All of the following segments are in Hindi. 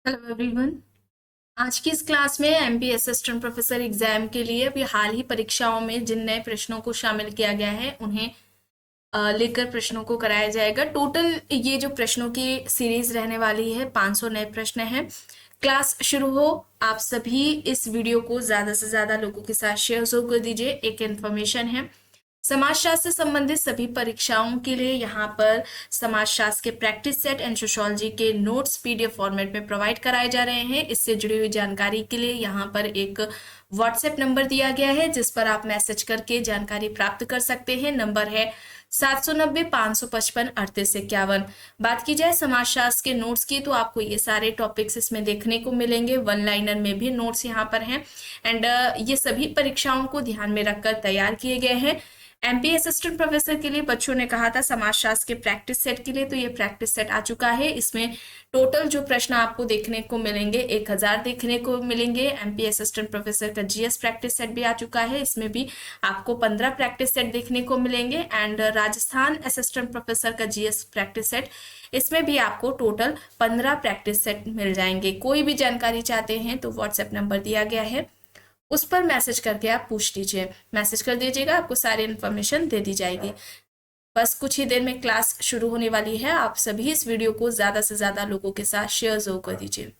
Hello everyone. आज की इस क्लास में एमपी असिस्टेंट प्रोफेसर एग्जाम के लिए अभी हाल ही परीक्षाओं में जिन नए प्रश्नों को शामिल किया गया है उन्हें लेकर प्रश्नों को कराया जाएगा। टोटल ये जो प्रश्नों की सीरीज रहने वाली है 500 नए प्रश्न हैं। क्लास शुरू हो, आप सभी इस वीडियो को ज़्यादा से ज़्यादा लोगों के साथ शेयर जरूर कर दीजिए। एक इन्फॉर्मेशन है, समाजशास्त्र से संबंधित सभी परीक्षाओं के लिए यहाँ पर समाजशास्त्र के प्रैक्टिस सेट एंड सोशियोलॉजी के नोट्स पीडीएफ फॉर्मेट में प्रोवाइड कराए जा रहे हैं। इससे जुड़ी हुई जानकारी के लिए यहाँ पर एक व्हाट्सएप नंबर दिया गया है जिस पर आप मैसेज करके जानकारी प्राप्त कर सकते हैं। नंबर है 790-555-3851। बात की जाए समाजशास्त्र के नोट्स की तो आपको ये सारे टॉपिक्स इसमें देखने को मिलेंगे। वन लाइनर में भी नोट्स यहाँ पर हैं एंड ये सभी परीक्षाओं को ध्यान में रखकर तैयार किए गए हैं। एमपी असिस्टेंट प्रोफेसर के लिए बच्चों ने कहा था समाजशास्त्र के प्रैक्टिस सेट के लिए, तो ये प्रैक्टिस सेट आ चुका है। इसमें टोटल जो प्रश्न आपको देखने को मिलेंगे 1000 देखने को मिलेंगे। एमपी असिस्टेंट प्रोफेसर का जीएस प्रैक्टिस सेट भी आ चुका है, इसमें भी आपको 15 प्रैक्टिस सेट देखने को मिलेंगे। एंड राजस्थान असिस्टेंट प्रोफेसर का जीएस प्रैक्टिस सेट, इसमें भी आपको टोटल 15 प्रैक्टिस सेट मिल जाएंगे। कोई भी जानकारी चाहते हैं तो व्हाट्सएप नंबर दिया गया है, उस पर मैसेज करके आप पूछ लीजिए। मैसेज कर दीजिएगा, आपको सारी इन्फॉर्मेशन दे दी जाएगी। बस कुछ ही देर में क्लास शुरू होने वाली है। आप सभी इस वीडियो को ज्यादा से ज्यादा लोगों के साथ शेयर जरूर कर दीजिए।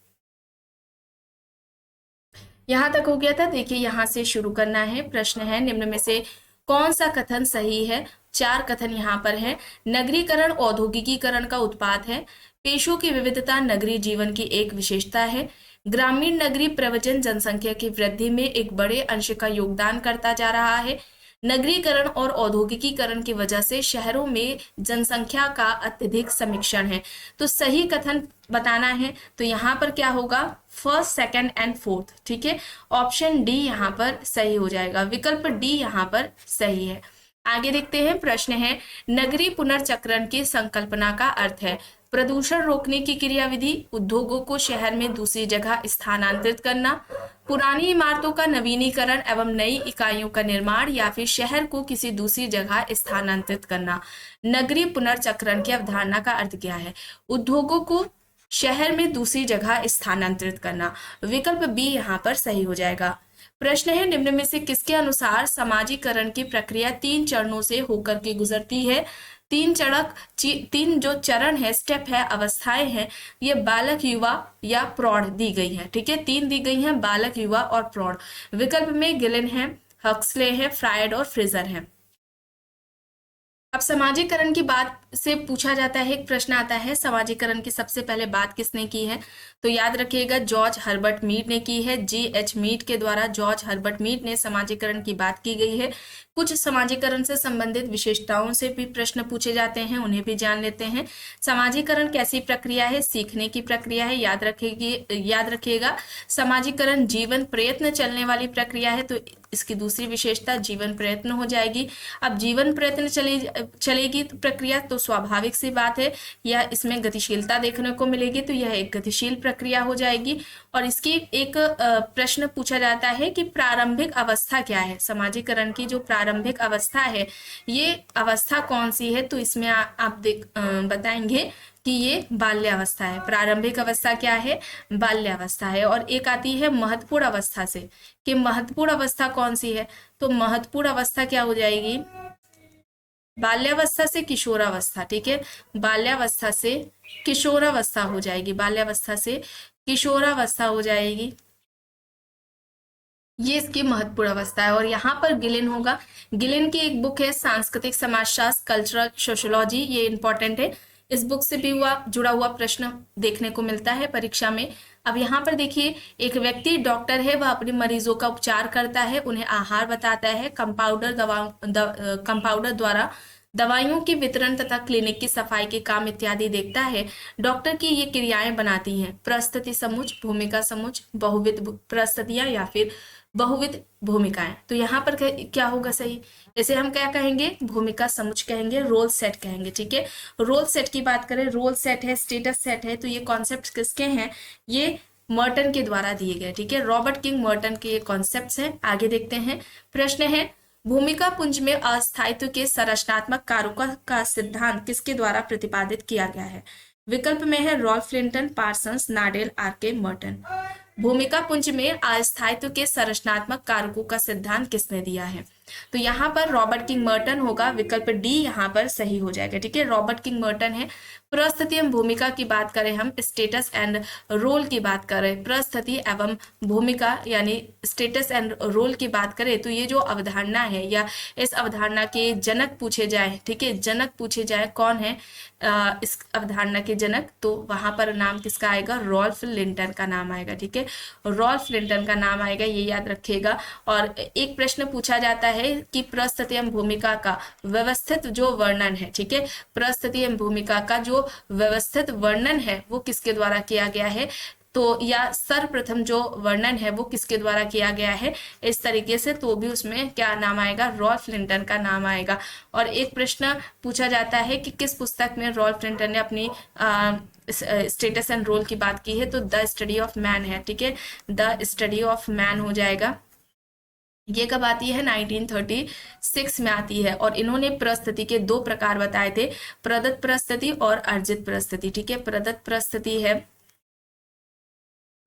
यहां तक हो गया था, देखिए यहां से शुरू करना है। प्रश्न है, निम्न में से कौन सा कथन सही है? 4 कथन यहाँ पर है। नगरीकरण औद्योगिकीकरण का उत्पाद है। पेशों की विविधता नगरीय जीवन की एक विशेषता है। ग्रामीण नगरीय प्रवचन जनसंख्या की वृद्धि में एक बड़े अंश का योगदान करता जा रहा है। नगरीकरण और औद्योगिकीकरण की वजह से शहरों में जनसंख्या का अत्यधिक समीक्षण है। तो सही कथन बताना है, तो यहाँ पर क्या होगा? First, second and fourth. ठीक है, ऑप्शन डी यहाँ पर सही हो जाएगा, विकल्प डी यहाँ पर सही है। आगे देखते हैं। प्रश्न है, नगरीय पुनर्चक्रण की संकल्पना का अर्थ है प्रदूषण रोकने की क्रियाविधि, उद्योगों को शहर में दूसरी जगह स्थानांतरित करना, पुरानी इमारतों का नवीनीकरण एवं नई इकाइयों का निर्माण, या फिर शहर को किसी दूसरी जगह स्थानांतरित करना। नगरीय पुनर्चक्रण की अवधारणा का अर्थ क्या है? उद्योगों को शहर में दूसरी जगह स्थानांतरित करना। विकल्प बी यहाँ पर सही हो जाएगा। प्रश्न है, निम्न में से किसके अनुसार समाजीकरण की प्रक्रिया 3 चरणों से होकर के गुजरती है? 3 जो चरण है, स्टेप है, अवस्थाएं हैं, ये बालक, युवा या प्रौढ़ दी गई है। ठीक है, 3 दी गई हैं, बालक, युवा और प्रौढ़। विकल्प में गिलेन है, हक्सले है, फ्रायड और फ्रेजर है। अब समाजीकरण की बात से पूछा जाता है, एक प्रश्न आता है, समाजीकरण की सबसे पहले बात किसने की है? तो याद रखिएगा, जॉर्ज हर्बर्ट मीड ने की है। G.H. मीड के द्वारा जॉर्ज हर्बर्ट मीड ने समाजीकरण की बात की गई है। कुछ समाजीकरण से संबंधित विशेषताओं से भी प्रश्न पूछे जाते हैं, उन्हें भी जान लेते हैं। समाजीकरण कैसी प्रक्रिया है? सीखने की प्रक्रिया है। याद रखिएगा, समाजीकरण जीवन प्रयत्न चलने वाली प्रक्रिया है, तो इसकी दूसरी विशेषता जीवन प्रयत्न हो जाएगी। अब जीवन प्रयत्न चलेगी तो प्रक्रिया, तो स्वाभाविक सी बात है यह इसमें गतिशीलता देखने को मिलेगी, तो यह एक गतिशील प्रक्रिया हो जाएगी। और इसकी एक प्रश्न पूछा जाता है कि प्रारंभिक अवस्था क्या है? समाजीकरण की जो प्रारंभिक अवस्था है, ये अवस्था कौन सी है? तो इसमें आप बताएंगे कि ये बाल्यावस्था है। प्रारंभिक अवस्था क्या है? बाल्यावस्था है। और एक आती है महत्वपूर्ण अवस्था से, कि महत्वपूर्ण अवस्था कौन सी है? तो महत्वपूर्ण अवस्था क्या हो जाएगी? बाल्यावस्था से किशोरावस्था। ठीक है, बाल्यावस्था से किशोरावस्था हो जाएगी, बाल्यावस्था से किशोरावस्था हो जाएगी, ये इसकी महत्वपूर्ण अवस्था है। और यहाँ पर गिलेन होगा। गिलेन की एक बुक है सांस्कृतिक समाजशास्त्र, कल्चरल सोशियोलॉजी, ये इंपॉर्टेंट है। इस बुक से भी जुड़ा हुआ प्रश्न देखने को मिलता है परीक्षा में। अब यहाँ पर देखिए, एक व्यक्ति डॉक्टर है, वह अपने मरीजों का उपचार करता है, उन्हें आहार बताता है, कंपाउंडर द्वारा दवाइयों के वितरण तथा क्लिनिक की सफाई के काम इत्यादि देखता है। डॉक्टर की ये क्रियाएं बनाती हैं प्रस्तुति समुच्च, भूमिका समुच्च, बहुविध प्रस्तुतियां या फिर बहुविध भूमिकाएं। तो यहाँ पर क्या होगा सही? जैसे हम क्या कहेंगे? भूमिका समुच्च कहेंगे, रोल सेट कहेंगे। ठीक है, रोल सेट की बात करें, रोल सेट है, स्टेटस सेट है, तो ये कॉन्सेप्ट किसके हैं? ये मर्टन के द्वारा दिए गए। ठीक है, रॉबर्ट किंग मर्टन के ये कॉन्सेप्ट्स हैं। आगे देखते हैं। प्रश्न है, भूमिका पुंज में अस्थायित्व के संरचनात्मक कारकों का सिद्धांत किसके द्वारा प्रतिपादित किया गया है? विकल्प में है Ralph Linton, Parsons, Nadel, R K. Merton. भूमिका पुंज में अस्थायित्व के संरचनात्मक कारकों का सिद्धांत किसने दिया है? तो यहाँ पर रॉबर्ट किंग मर्टन होगा, विकल्प डी यहाँ पर सही हो जाएगा। ठीक है, रॉबर्ट किंग मर्टन है। परिस्थिति एवं भूमिका की बात करें, हम स्टेटस एंड रोल की बात करें, परिस्थिति एवं भूमिका यानी स्टेटस एंड रोल की बात करें, तो ये जो अवधारणा है या इस अवधारणा के जनक पूछे जाए, ठीक है, जनक पूछे जाए कौन है इस अवधारणा के जनक, तो वहां पर नाम किसका आएगा? रॉल्फ लिंटन का नाम आएगा। ठीक है, रॉल्फ लिंटन का नाम आएगा, ये याद रखिएगा। और एक प्रश्न पूछा जाता है कि परिस्थिति एवं भूमिका का व्यवस्थित जो वर्णन है, ठीक है, परिस्थिति एवं भूमिका का जो व्यवस्थित वर्णन है वो किसके द्वारा किया गया है? तो या सर्वप्रथम जो वर्णन है वो किसके द्वारा किया गया है, इस तरीके से, तो भी उसमें क्या नाम आएगा? रॉल्फ लिंटन का नाम आएगा। और एक प्रश्न पूछा जाता है कि किस पुस्तक में रॉल्फ लिंटन ने अपनी स्टेटस एंड रोल की बात की है, तो द स्टडी ऑफ मैन है। ठीक है, द स्टडी ऑफ मैन हो जाएगा। ये कब आती है? 1936 में आती है। और इन्होंने परिस्थिति के दो प्रकार बताए थे, प्रदत्त परिस्थिति और अर्जित परिस्थिति। ठीक है, प्रदत्त परिस्थिति है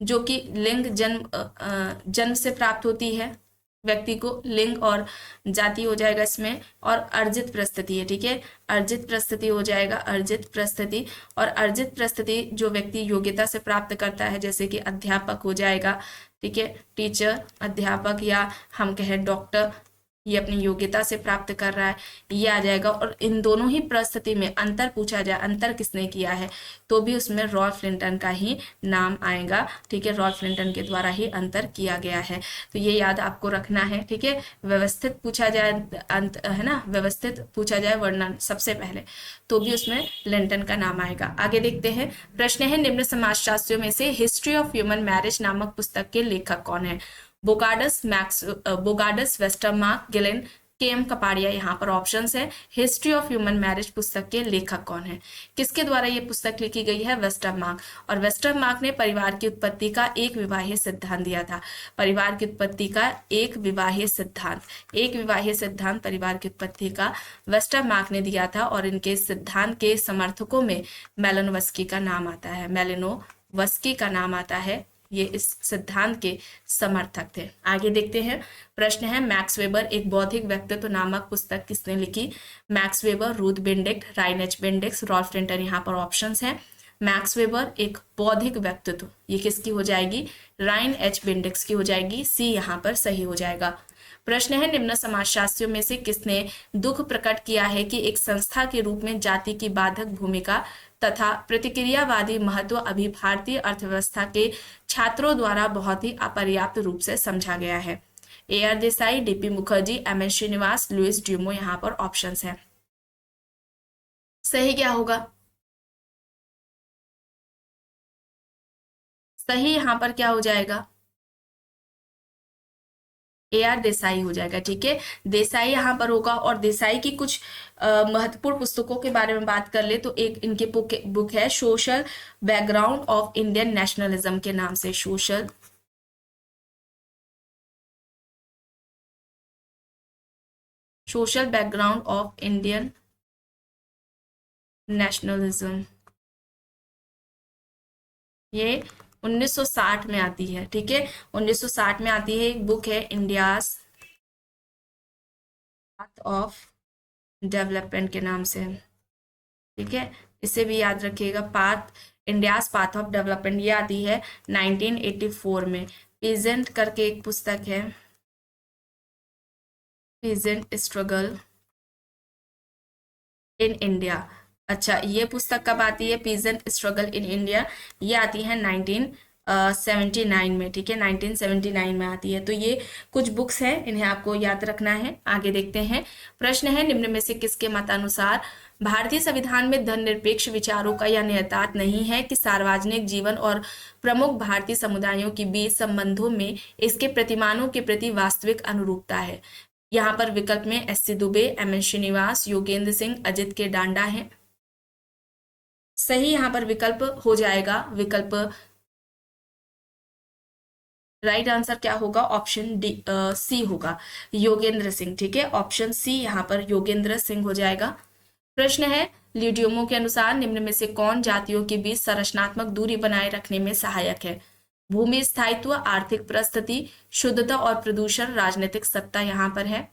जो कि लिंग जन्म से प्राप्त होती है व्यक्ति को, लिंग और जाति हो जाएगा इसमें। और अर्जित परिस्थिति है, ठीक है, अर्जित परिस्थिति हो जाएगा, अर्जित परिस्थिति। और अर्जित परिस्थिति जो व्यक्ति योग्यता से प्राप्त करता है, जैसे कि अध्यापक हो जाएगा, ठीक है, टीचर, अध्यापक, या हम कहें डॉक्टर, ये अपनी योग्यता से प्राप्त कर रहा है, ये आ जाएगा। और इन दोनों ही परिस्थिति में अंतर पूछा जाए, अंतर किसने किया है, तो भी उसमें रॉल्फ लिंटन का ही नाम आएगा। ठीक है, रॉल्फ लिंटन के द्वारा ही अंतर किया गया है, तो ये याद आपको रखना है। ठीक है, व्यवस्थित पूछा जाए अंत है ना, व्यवस्थित पूछा जाए वर्णन सबसे पहले, तो भी उसमें लिंटन का नाम आएगा। आगे देखते हैं, प्रश्न है निम्न समाजशास्त्रियों में से हिस्ट्री ऑफ ह्यूमन मैरिज नामक पुस्तक के लेखक कौन है? Bogardus, Westermarck, Gillin, K M. Kapadia यहाँ पर ऑप्शंस है। हिस्ट्री ऑफ ह्यूमन मैरिज पुस्तक के लेखक कौन है? किसके द्वारा ये पुस्तक लिखी गई है? वेस्टरमार्क। और वेस्टरमार्क ने परिवार की उत्पत्ति का एक विवाहीय सिद्धांत दिया था। परिवार की उत्पत्ति का एक विवाहीय सिद्धांत, एक विवाहीय सिद्धांत परिवार की उत्पत्ति का वेस्टरमार्क ने दिया था। और इनके सिद्धांत के समर्थकों में मेलिनोवस्की का नाम आता है, मेलिनोवस्की का नाम आता है, ये इस सिद्धांत के समर्थक थे। आगे देखते हैं, प्रश्न है मैक्स वेबर एक बौद्धिक व्यक्तित्व नामक पुस्तक किसने लिखी? मैक्स वेबर, रूथ बेनेडिक्ट, राइन एच बेनेडिक्ट, रॉल्फ लिंटन यहाँ पर ऑप्शंस हैं। मैक्स वेबर एक बौद्धिक व्यक्तित्व, ये किसकी हो जाएगी? राइन एच बेनेडिक्ट की हो जाएगी, सी यहाँ पर सही हो जाएगा। प्रश्न है निम्न समाजशास्त्रियों में से किसने दुख प्रकट किया है कि एक संस्था के रूप में जाति की बाधक भूमिका तथा प्रतिक्रियावादी महत्व अभी भारतीय अर्थव्यवस्था के छात्रों द्वारा बहुत ही अपर्याप्त रूप से समझा गया है? A R. Desai, D P. Mukherjee, M S. Srinivas, Louis Dumont यहाँ पर ऑप्शंस हैं। सही क्या होगा? सही यहाँ पर क्या हो जाएगा? ए.आर. देसाई हो जाएगा। ठीक है, देसाई यहाँ पर होगा। और देसाई की कुछ महत्वपूर्ण पुस्तकों के बारे में बात कर ले तो एक इनके बुक है social background of Indian nationalism के नाम से, social background of Indian nationalism, ये 1960 में आती है। ठीक है, 1960 में आती है। एक बुक है इंडियाज पाथ ऑफ डेवलपमेंट के नाम से। ठीक है, इसे भी याद रखिएगा, इंडियाज पाथ ऑफ डेवलपमेंट, ये आती है 1984 में। पीजेंट करके एक पुस्तक है, पीजेंट स्ट्रगल इन इंडिया। अच्छा, ये पुस्तक कब आती है? पीजेंट स्ट्रगल इन इंडिया, ये आती है 1979 में। ठीक है, 1979 में आती है। तो ये कुछ बुक्स हैं, इन्हें आपको याद रखना है। आगे देखते हैं, प्रश्न है निम्न में से किसके मतानुसार भारतीय संविधान में धर्मनिरपेक्ष विचारों का यह निहितार्थ नहीं है कि सार्वजनिक जीवन और प्रमुख भारतीय समुदायों के बीच संबंधों में इसके प्रतिमानों के प्रति वास्तविक अनुरूपता है? यहाँ पर विकल्प में एस.सी. दुबे, एम.एन. श्रीनिवास, योगेंद्र सिंह, अजित के डांडा है। सही यहाँ पर विकल्प हो जाएगा, विकल्प राइट आंसर क्या होगा? ऑप्शन डी, सी होगा, योगेंद्र सिंह। ठीक है, ऑप्शन सी यहाँ पर योगेंद्र सिंह हो जाएगा। प्रश्न है ल्यूडियोमो के अनुसार निम्न में से कौन जातियों के बीच संरचनात्मक दूरी बनाए रखने में सहायक है? भूमि स्थायित्व, आर्थिक परिस्थिति, शुद्धता और प्रदूषण, राजनीतिक सत्ता यहाँ पर है।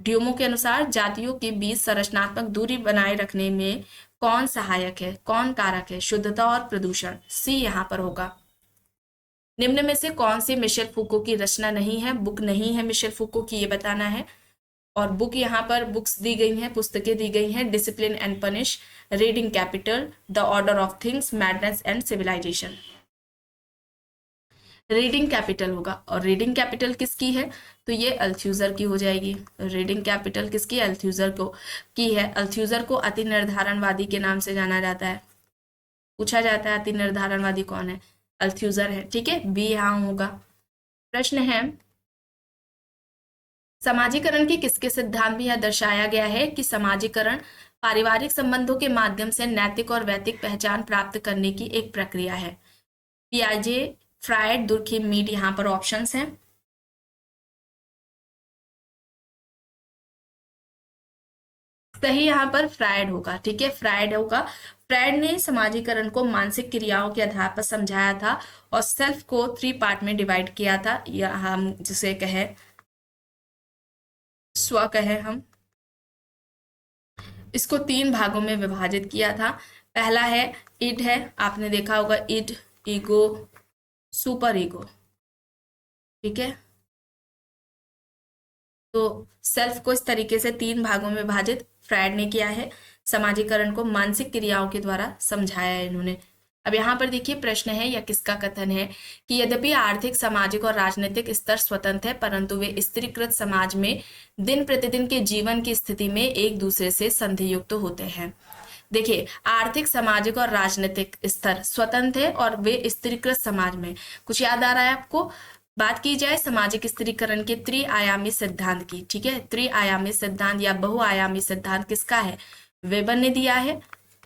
ड्यूमो के अनुसार जातियों के बीच संरचनात्मक दूरी बनाए रखने में कौन सहायक है, कौन कारक है? शुद्धता और प्रदूषण, सी यहाँ पर होगा। निम्न में से कौन सी मिशेल फूको की रचना नहीं है, बुक नहीं है मिशेल फूको की, ये बताना है। और बुक यहाँ पर बुक्स दी गई हैं, पुस्तकें दी गई हैं, discipline and punish, reading capital, the order of things, madness and civilisation. Reading capital होगा। और रीडिंग कैपिटल किसकी है? तो ये अल्थ्यूजर की हो जाएगी। रीडिंग कैपिटल किसकी? अल्थ्यूजर को की है। अल्थ्यूजर को अति निर्धारणवादी के नाम से जाना जाता है, पूछा जाता है अति निर्धारणवादी कौन है? अल्थ्यूजर है। ठीक है, बी यहाँ होगा। प्रश्न है समाजीकरण के किसके सिद्धांत में यह दर्शाया गया है कि समाजीकरण पारिवारिक संबंधों के माध्यम से नैतिक और वैयक्तिक पहचान प्राप्त करने की एक प्रक्रिया है? पियाजे, फ्रायड, दुर्खिम, मीड यहाँ पर ऑप्शंस हैं। सही यहाँ पर फ्रायड होगा। ठीक है, फ्रायड होगा। फ्रायड ने समाजीकरण को मानसिक क्रियाओं के आधार पर समझाया था और सेल्फ को 3 पार्ट में डिवाइड किया था, या हम जिसे कहे स्व कहे हम, इसको 3 भागों में विभाजित किया था। पहला है इड है, आपने देखा होगा इड, ईगो, सुपर ईगो। ठीक है, तो सेल्फ को इस तरीके से 3 भागों में विभाजित फ्रायड ने किया है। समाजीकरण को मानसिक क्रियाओं के द्वारा समझाया है इन्होंने। अब यहाँ पर देखिए प्रश्न है या किसका कथन है कि यद्यपि आर्थिक, सामाजिक और राजनीतिक स्तर स्वतंत्र है, परंतु वे स्त्रीकृत समाज में दिन प्रतिदिन के जीवन की स्थिति में एक दूसरे से संधियुक्त होते हैं। देखिए, आर्थिक, सामाजिक और राजनीतिक स्तर स्वतंत्र है और वे स्त्रीकृत समाज में, कुछ याद आ रहा है आपको? बात की जाए सामाजिक स्त्रीकरण के त्रिआयामी सिद्धांत की। ठीक है, त्रिआयामी सिद्धांत या बहुआयामी सिद्धांत किसका है? वेबर ने दिया है।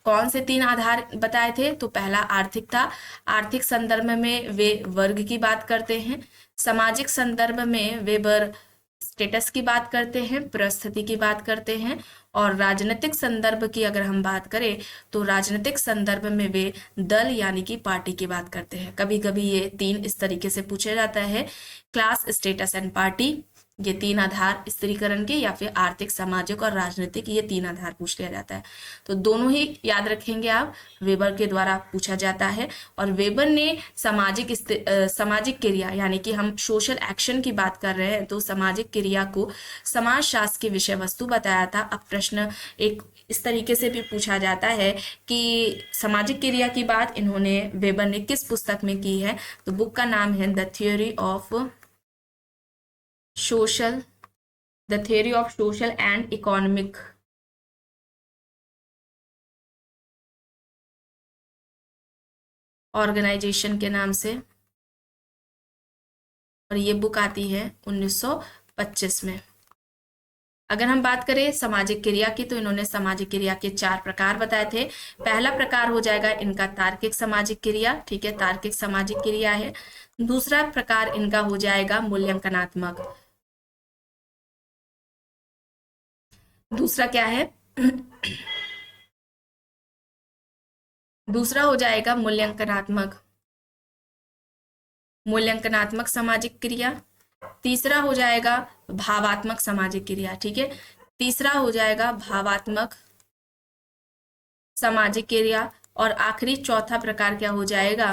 कौन से 3 आधार बताए थे? तो पहला आर्थिक था। आर्थिक संदर्भ में वे वर्ग की बात करते हैं, सामाजिक संदर्भ में वेबर स्टेटस की बात करते हैं, परिस्थिति की बात करते हैं, और राजनीतिक संदर्भ की अगर हम बात करें तो राजनीतिक संदर्भ में वे दल यानी कि पार्टी की बात करते हैं। कभी कभी ये 3 इस तरीके से पूछा जाता है, क्लास, स्टेटस एंड पार्टी, ये 3 आधार स्त्रीकरण के, या फिर आर्थिक, सामाजिक और राजनीतिक, ये 3 आधार पूछ लिया जाता है। तो दोनों ही याद रखेंगे आप, वेबर के द्वारा पूछा जाता है। और वेबर ने सामाजिक क्रिया यानी कि हम सोशल एक्शन की बात कर रहे हैं, तो सामाजिक क्रिया को समाजशास्त्र की विषय वस्तु बताया था। अब प्रश्न एक इस तरीके से भी पूछा जाता है कि सामाजिक क्रिया की बात इन्होंने, वेबर ने, किस पुस्तक में की है? तो बुक का नाम है the theory of social, the theory of social and economic organisation के नाम से, और ये बुक आती है 1925 में। अगर हम बात करें सामाजिक क्रिया की, तो इन्होंने सामाजिक क्रिया के 4 प्रकार बताए थे। पहला प्रकार हो जाएगा इनका तार्किक सामाजिक क्रिया। ठीक है, तार्किक सामाजिक क्रिया है। दूसरा प्रकार इनका हो जाएगा मूल्यांकनात्मक। दूसरा क्या है? दूसरा हो जाएगा मूल्यांकनात्मक, मूल्यांकनात्मक सामाजिक क्रिया। तीसरा हो जाएगा भावात्मक सामाजिक क्रिया। ठीक है, तीसरा हो जाएगा भावात्मक सामाजिक क्रिया। और आखिरी चौथा प्रकार क्या हो जाएगा?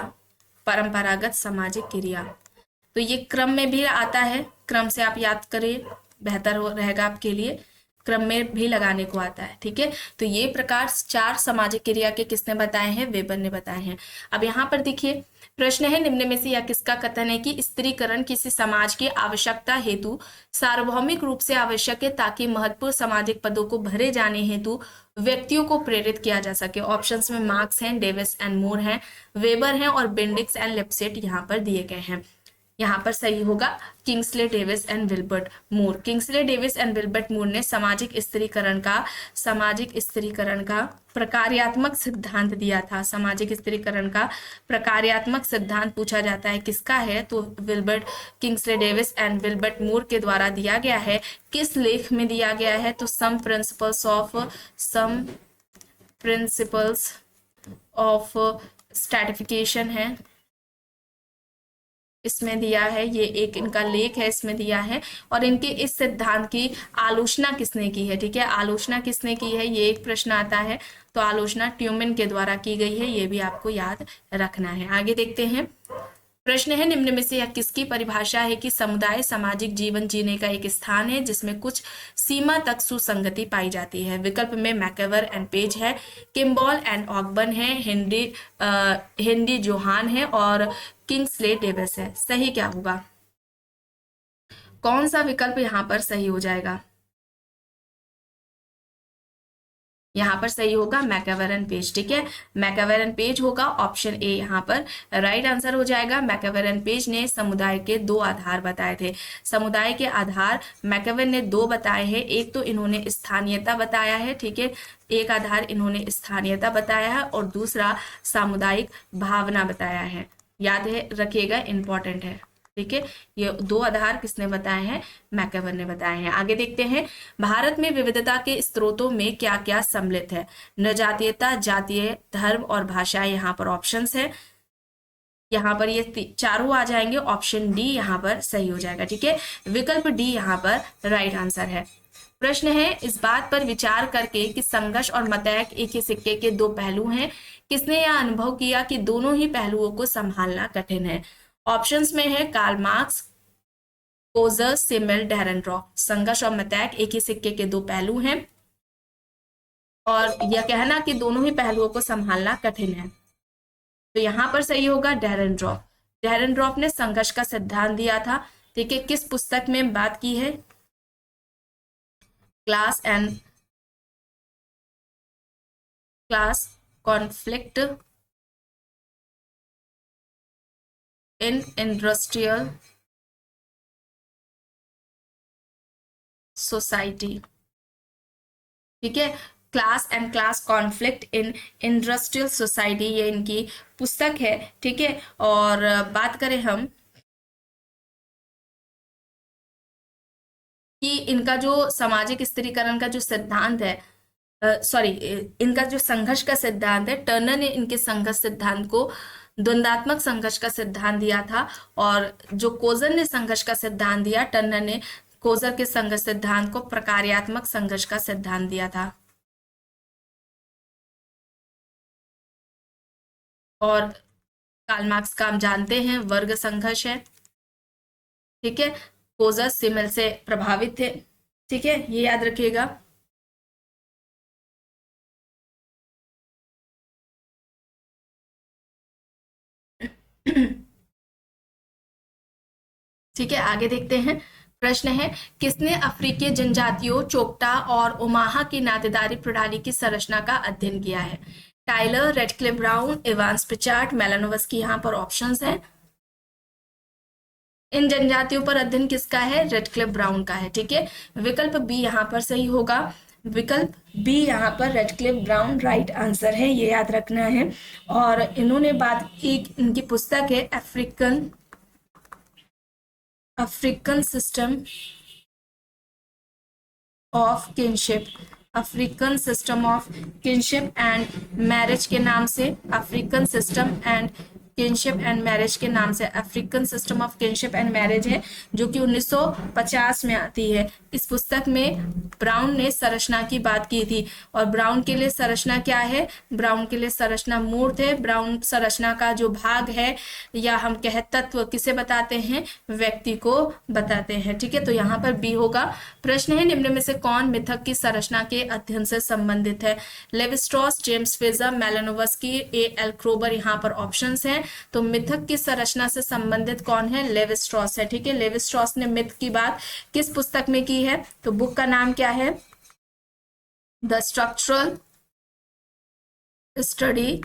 परंपरागत सामाजिक क्रिया। तो ये क्रम में भी आता है, क्रम से आप याद करिए, बेहतर हो रहेगा आपके लिए, क्रम में भी लगाने को आता है। ठीक है, तो ये प्रकार 4 सामाजिक क्रिया के किसने बताए हैं? वेबर ने बताए हैं। अब यहाँ पर देखिए प्रश्न है निम्न में से यह किसका कथन है कि स्त्रीकरण किसी समाज की आवश्यकता हेतु सार्वभौमिक रूप से आवश्यक है ताकि महत्वपूर्ण सामाजिक पदों को भरे जाने हेतु व्यक्तियों को प्रेरित किया जा सके? ऑप्शंस में मार्क्स हैं, डेविस एंड मोर हैं, वेबर हैं, और बेंडिक्स एंड लिप्सेट यहाँ पर दिए गए हैं। यहाँ पर सही होगा Kingsley Davis and Wilbert Moore. Kingsley Davis and Wilbert Moore ने सामाजिक स्त्रीकरण का प्रकार्यात्मक सिद्धांत दिया था। सामाजिक स्त्रीकरण का प्रकार्यात्मक सिद्धांत पूछा जाता है किसका है, तो किंग्सले डेविस एंड विल्बर्ट मूर के द्वारा दिया गया है। किस लेख में दिया गया है, तो सम प्रिंसिपल्स ऑफ स्ट्रैटिफिकेशन है, इसमें दिया है। ये एक इनका लेख है, इसमें दिया है। और इनके इस सिद्धांत की आलोचना किसने की है, ठीक है, आलोचना किसने की है, ये एक प्रश्न आता है। तो आलोचना ट्यूमेन के द्वारा की गई है, ये भी आपको याद रखना है। आगे देखते हैं। प्रश्न है निम्न में से यह किसकी परिभाषा है कि समुदाय सामाजिक जीवन जीने का एक स्थान है जिसमें कुछ सीमा तक सुसंगति पाई जाती है। विकल्प में मैकेवर एंड पेज है, किम्बॉल एंड ऑकबर्न है, हेनरी जोहान है और किंग्सले डेविस है। सही क्या होगा, कौन सा विकल्प यहाँ पर सही हो जाएगा? यहाँ पर सही होगा मैकेवर एंड पेज, ठीक है, मैकेवर एंड पेज होगा। ऑप्शन ए यहाँ पर राइट आंसर हो जाएगा। मैकेवर एंड पेज ने समुदाय के 2 आधार बताए थे। समुदाय के आधार मैकेवर ने 2 बताए हैं। एक तो इन्होंने स्थानीयता बताया है, ठीक है, एक आधार इन्होंने स्थानीयता बताया है और दूसरा सामुदायिक भावना बताया है। याद है रखिएगा, इंपॉर्टेंट है, ठीक है। ये 2 आधार किसने बताए हैं, मैकेवर ने बताए हैं। आगे देखते हैं। भारत में विविधता के स्रोतों में क्या क्या सम्मिलित है? नृजातीयता, जातीय, धर्म और भाषाएं यहाँ पर ऑप्शंस है। यहाँ पर ये चारों आ जाएंगे। ऑप्शन डी यहाँ पर सही हो जाएगा, ठीक है, विकल्प डी यहाँ पर राइट आंसर है। प्रश्न है इस बात पर विचार करके कि संघर्ष और मतैक एक ही सिक्के के 2 पहलू हैं, किसने यह अनुभव किया कि दोनों ही पहलुओं को संभालना कठिन है? ऑप्शंस में है कार्ल मार्क्स, कोजर, सिमेल, डेरेनरॉफ। संघर्ष और मतैक एक ही सिक्के के 2 पहलू हैं और यह कहना कि दोनों ही पहलुओं को संभालना कठिन है। तो यहां पर सही होगा डेरेनरॉफ। डेरेनरॉफ ने संघर्ष का सिद्धांत दिया था, ठीक है। किस पुस्तक में बात की है? Class conflict in industrial society, ठीक है, class conflict in industrial society, ये इनकी पुस्तक है, ठीक है। और बात करें हम कि इनका जो सामाजिक स्त्रीकरण का जो सिद्धांत है, इनका जो संघर्ष का सिद्धांत है, टर्नर ने इनके संघर्ष सिद्धांत को द्वंद्वात्मक संघर्ष का सिद्धांत दिया था और जो कोजर ने संघर्ष का सिद्धांत दिया, टर्नर ने कोजर के संघर्ष सिद्धांत को प्रकार्यात्मक संघर्ष का सिद्धांत दिया था। और कार्ल मार्क्स का हम जानते हैं वर्ग संघर्ष है, ठीक है। कोजर सिमेल से प्रभावित थे, ठीक है, ये याद रखिएगा। ठीक है, आगे देखते हैं। प्रश्न है किसने अफ्रीकी जनजातियों चोक्टा और ओमाहा की नातेदारी प्रणाली की संरचना का अध्ययन किया है? Tylor, Radcliffe Brown, Evans Pritchard, Malinowski. यहाँ पर ऑप्शंस हैं। इन जनजातियों पर अध्ययन किसका है? रेडक्लिफ ब्राउन का है, ठीक है, विकल्प बी यहाँ पर सही होगा। विकल्प बी यहाँ पर रेडक्लिफ ब्राउन राइट आंसर है, ये याद रखना है। और इन्होंने बात की, इनकी पुस्तक है African system of kinship, African system of kinship and marriage के नाम से, African system and kinship and marriage के नाम से African system of kinship and marriage है, जो कि 1950 में आती है। इस पुस्तक में ब्राउन ने संरचना की बात की थी और ब्राउन के लिए संरचना क्या है? ब्राउन के लिए संरचना मूर्त है। ब्राउन संरचना का जो भाग है या हम कहे तत्व किसे बताते हैं? व्यक्ति को बताते हैं, ठीक है। तो यहाँ पर बी होगा। प्रश्न है निम्न में से कौन मिथक की संरचना के अध्ययन से संबंधित है? लेविस्ट्रॉस, जेम्स फ्रेजर, मेलानोवस्की, एल क्रोबर। यहाँ पर ऑप्शंस हैं। तो मिथक की संरचना से संबंधित कौन है? लेविस्ट्रॉस है, ठीक है। लेविस्ट्रॉस ने मिथ की बात किस पुस्तक में की है? तो बुक का नाम क्या है? The structural study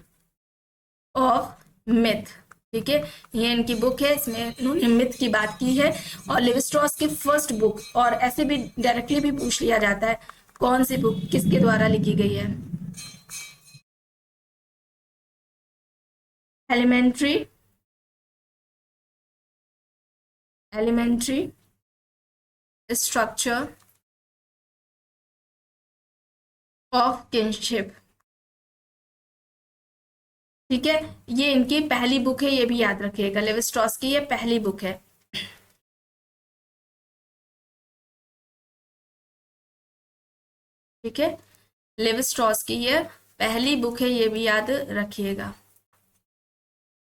of myth, ठीक है, ये इनकी बुक है, इसमें इन्होंने मिथ की बात की है। और लेवी स्ट्रॉस की फर्स्ट बुक, और ऐसे भी डायरेक्टली भी पूछ लिया जाता है कौन सी बुक किसके द्वारा लिखी गई है। Elementary structure of kinship. ठीक है, ये इनकी पहली बुक है, ये भी याद रखिएगा, लेवी स्ट्रॉस की ये पहली बुक है। ठीक है, लेवी स्ट्रॉस की ये पहली बुक है, ये भी याद रखिएगा।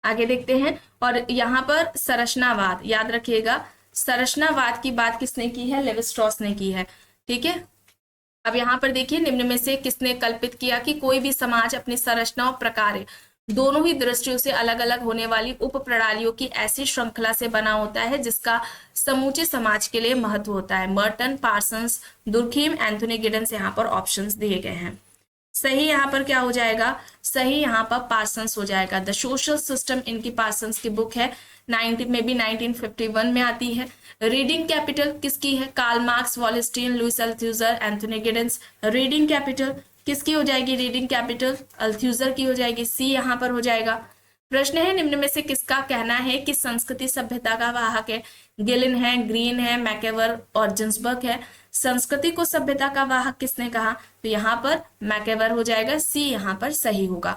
आगे देखते हैं, और यहाँ पर संरचनावाद याद रखिएगा, संरचनावाद की बात किसने की है, लेवी स्ट्रॉस ने की है। ठीक है, अब यहाँ पर देखिए, निम्न में से किसने कल्पित किया कि कोई भी समाज अपनी संरचना और प्रकार दोनों ही दृष्टियों से अलग अलग होने वाली उप प्रणालियों की ऐसी श्रृंखला से बना होता है जिसका समूचे समाज के लिए महत्व होता है। Merton, Parsons, Durkheim, Anthony Giddens यहाँ पर ऑप्शंस दिए गए हैं। सही यहाँ पर क्या हो जाएगा, सही यहाँ पर पार्सन्स हो जाएगा। द सोशल सिस्टम इनकी पार्सन्स की बुक है, 1951 में आती है। रीडिंग कैपिटल किसकी है, Karl Marx, Wallerstein, Louis Althusser, Anthony Giddens. Reading capital किसकी हो जाएगी, रीडिंग कैपिटल अल्थ्यूजर की हो जाएगी, सी यहाँ पर हो जाएगा। प्रश्न है, निम्न में से किसका कहना है कि संस्कृति सभ्यता का वाहक है। गिलिन है, ग्रीन है, मैकेवर और जिन्सबर्ग है। संस्कृति को सभ्यता का वाहक किसने कहा, तो यहाँ पर मैकेवर हो जाएगा, सी यहाँ पर सही होगा।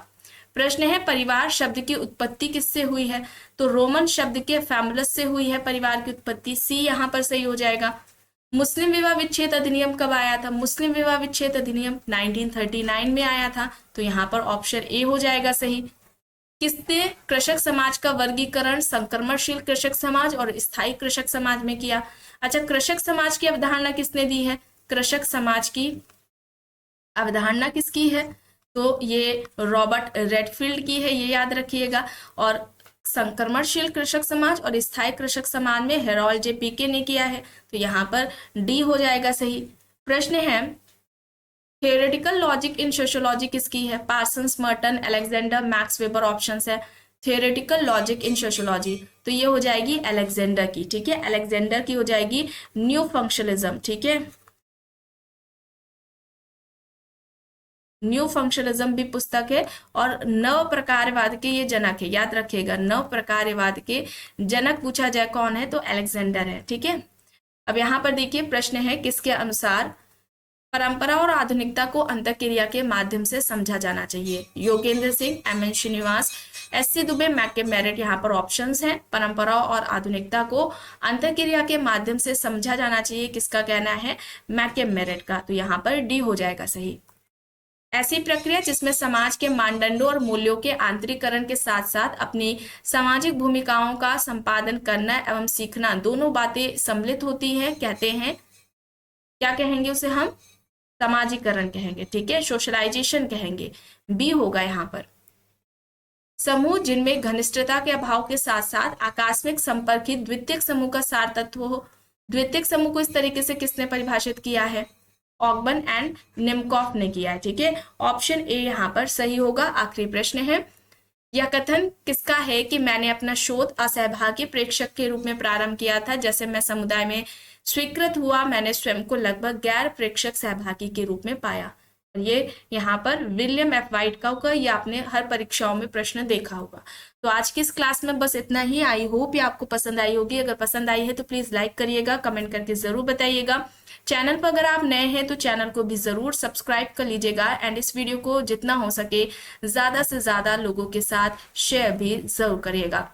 प्रश्न है, परिवार शब्द की उत्पत्ति किससे हुई है, तो रोमन शब्द के फैमुलस से हुई है परिवार की उत्पत्ति, सी यहाँ पर सही हो जाएगा। मुस्लिम विवाह विच्छेद अधिनियम कब आया था, मुस्लिम विवाह विच्छेद अधिनियम 1939 में आया था, तो यहाँ पर ऑप्शन ए हो जाएगा सही। किसने कृषक समाज का वर्गीकरण संक्रमणशील कृषक समाज और स्थायी कृषक समाज में किया। अच्छा, कृषक समाज की अवधारणा किसने दी है, कृषक समाज की अवधारणा किसकी है, तो ये रॉबर्ट रेडफील्ड की है, ये याद रखिएगा। और संक्रमणशील कृषक समाज और स्थायी कृषक समाज में हेरोल्ड जे पीके ने किया है, तो यहाँ पर डी हो जाएगा सही। प्रश्न है, थियोरेटिकल लॉजिक इन सोशियोलॉजी किसकी है, Parsons, Merton, Alexander, max weber options है। थियोरेटिकल लॉजिक इन सोशियोलॉजी, तो ये हो जाएगी अलेक्जेंडर की। ठीक है, अलेक्जेंडर की हो जाएगी। न्यू फंक्शनलिज्म, ठीक है, न्यू फंक्शनलिज्म भी पुस्तक है, और नव प्रकारवाद के ये जनक है, याद रखिएगा, नव प्रकारवाद के जनक पूछा जाए कौन है, तो अलेक्जेंडर है। ठीक है, अब यहाँ पर देखिए प्रश्न है, किसके अनुसार परंपरा और आधुनिकता को अंतःक्रिया के माध्यम से समझा जाना चाहिए। योगेंद्र सिंह, एम.एन. श्रीनिवास, एस.सी. दुबे, मैके मेरिट यहाँ पर ऑप्शंस हैं। परंपरा और आधुनिकता को अंतःक्रिया के माध्यम से समझा जाना चाहिए, किसका कहना है, मैके मेरिट का, तो यहाँ पर डी हो जाएगा सही। ऐसी प्रक्रिया जिसमें समाज के मानदंडों और मूल्यों के आंतरिकरण के साथ साथ अपनी सामाजिक भूमिकाओं का संपादन करना एवं सीखना, दोनों बातें सम्मिलित होती हैं, कहते हैं, क्या कहेंगे उसे हम, समाजीकरण कहेंगे। ठीक है, सोशलाइजेशन कहेंगे, बी होगा यहाँ पर। समूह जिनमें घनिष्ठता के अभाव के साथ साथ आकस्मिक संपर्क ही द्वितीयक समूह का सार तत्व हो। द्वितीयक समूह को इस तरीके से किसने परिभाषित किया है, ऑगबन एंड निमकॉफ ने किया है। ठीक है, ऑप्शन ए यहाँ पर सही होगा। आखिरी प्रश्न है, यह कथन किसका है कि मैंने अपना शोध असहभागी प्रेक्षक के रूप में प्रारंभ किया था, जैसे मैं समुदाय में स्वीकृत हुआ, मैंने स्वयं को लगभग गैर प्रेक्षक सहभागी के रूप में पाया। ये यहाँ पर विलियम एफ वाइट का होगा, ये आपने हर परीक्षाओं में प्रश्न देखा होगा। तो आज की इस क्लास में बस इतना ही। आई होप ये आपको पसंद आई होगी। अगर पसंद आई है तो प्लीज लाइक करिएगा, कमेंट करके जरूर बताइएगा। चैनल पर अगर आप नए हैं तो चैनल को भी जरूर सब्सक्राइब कर लीजिएगा, एंड इस वीडियो को जितना हो सके ज्यादा से ज्यादा लोगों के साथ शेयर भी जरूर करिएगा।